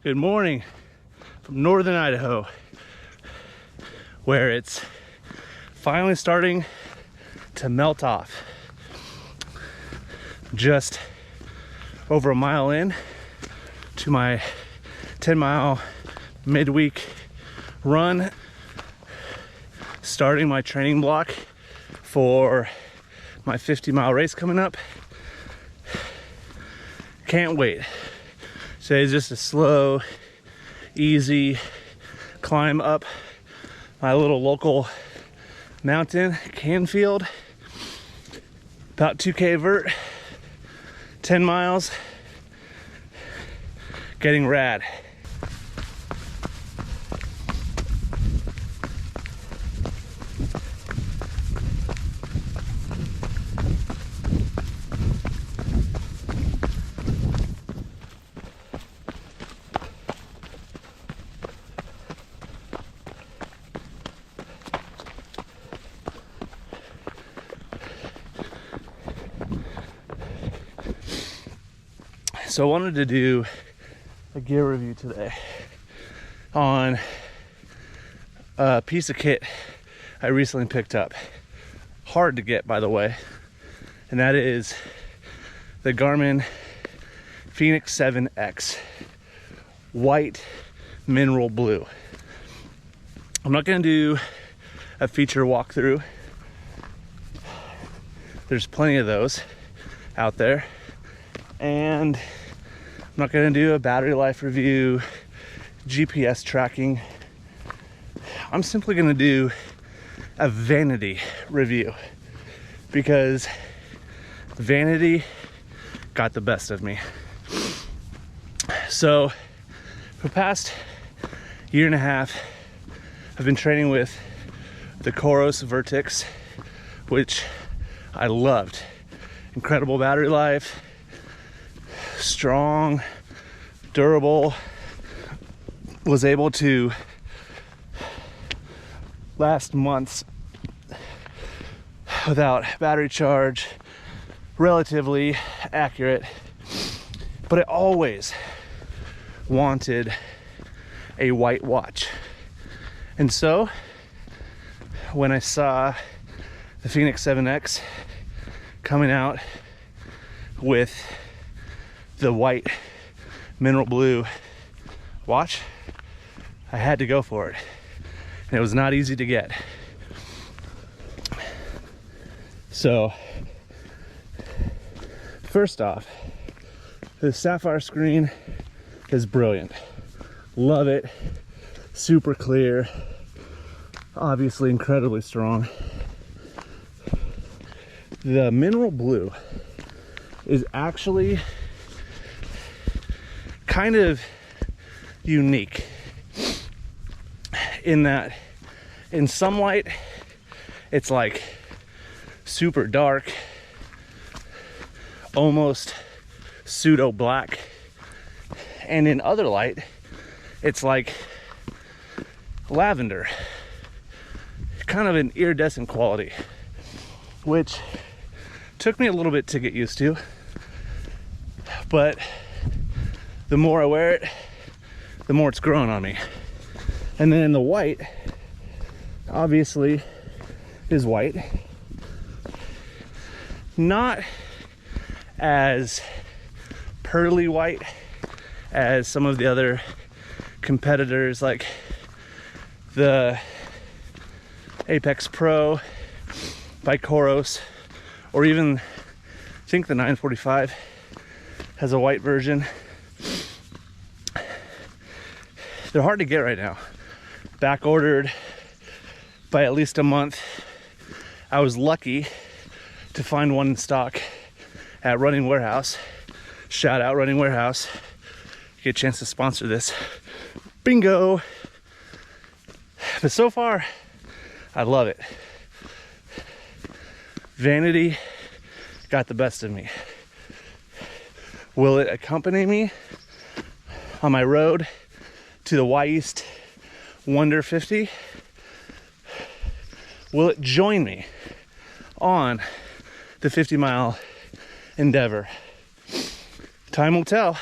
Good morning from northern Idaho, where it's finally starting to melt off. Just over a mile in to my 10-mile midweek run, starting my training block for my 50-mile race coming up. Can't wait. Today's just a slow, easy climb up my little local mountain, Canfield. About 2K vert, 10 miles, getting rad. So I wanted to do a gear review today on a piece of kit I recently picked up. Hard to get, by the way, and that is the Garmin Fenix 7X white mineral blue. I'm not going to do a feature walkthrough. There's plenty of those out there, and I'm not going to do a battery life review, GPS tracking. I'm simply going to do a Vanity review because Vanity got the best of me. So for the past year and a half, I've been training with the Coros Vertix, which I loved. Incredible battery life, strong, durable, was able to last months without battery charge, relatively accurate, but I always wanted a white watch. And so when I saw the Fenix 7X coming out with the white mineral blue watch, I had to go for it. And it was not easy to get. So, first off, the sapphire screen is brilliant. Love it. Super clear. Obviously incredibly strong. The mineral blue is actually kind of unique in that in some light it's like super dark, almost pseudo black, and in other light it's like lavender, kind of an iridescent quality, which took me a little bit to get used to, but the more I wear it, the more it's growing on me. And then the white, obviously, is white. Not as pearly white as some of the other competitors, like the Apex Pro by Coros, or even I think the 945 has a white version. They're hard to get right now. Back ordered by at least a month. I was lucky to find one in stock at Running Warehouse. Shout out Running Warehouse. Get a chance to sponsor this. Bingo! But so far, I love it. Vanity got the best of me. Will it accompany me on my road to the Y-East Wonder 50? Will it join me on the 50-mile endeavor? Time will tell.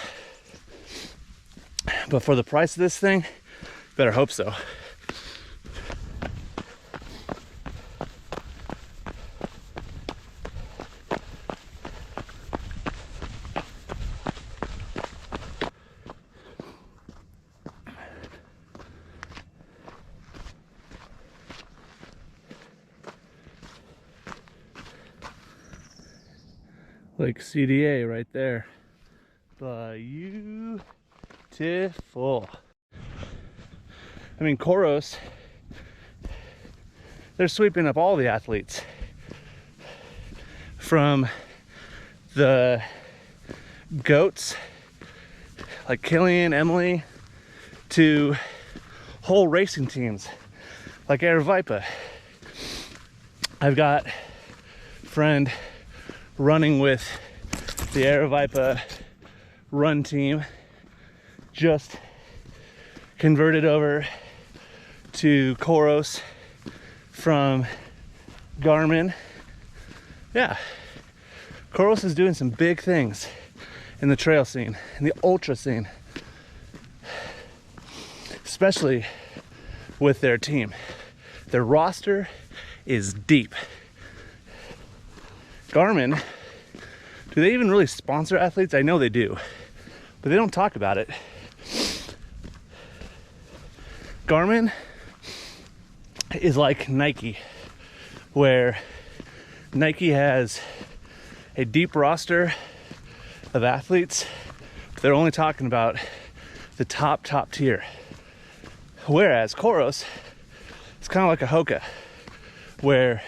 But for the price of this thing, better hope so. Like CDA right there. Beautiful. I mean, Coros, they're sweeping up all the athletes. From the goats, like Killian, Emily, to whole racing teams, like Aravaipa. I've got a friend running with the Aravaipa run team, just converted over to Coros from Garmin. Yeah, Coros is doing some big things in the trail scene, in the ultra scene, especially with their team. Their roster is deep. Garmin, do they even really sponsor athletes? I know they do, but they don't talk about it. Garmin is like Nike, where Nike has a deep roster of athletes, but they're only talking about the top tier. Whereas Coros, it's kind of like a Hoka, where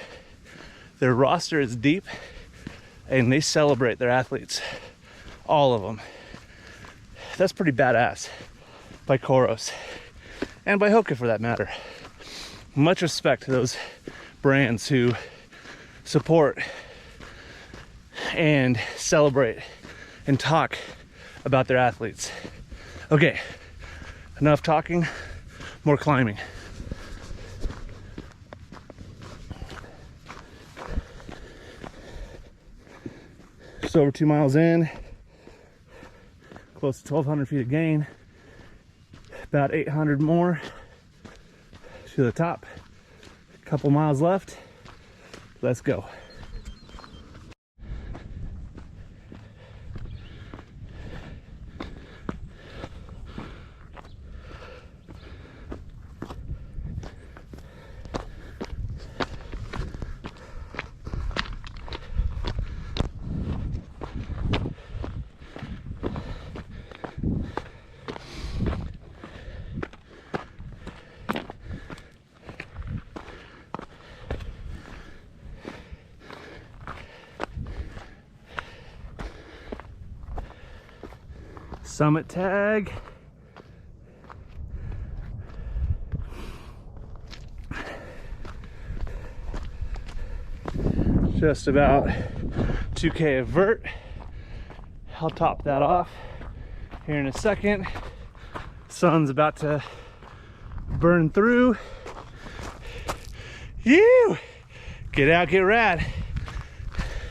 their roster is deep and they celebrate their athletes, all of them. That's pretty badass by Coros, and by Hoka for that matter. Much respect to those brands who support and celebrate and talk about their athletes. Okay, enough talking, more climbing. Just over 2 miles in, close to 1,200 feet of gain, about 800 more to the top. A couple miles left. Let's go. Summit tag. Just about 2K of vert. I'll top that off here in a second. Sun's about to burn through. You get out, get rad.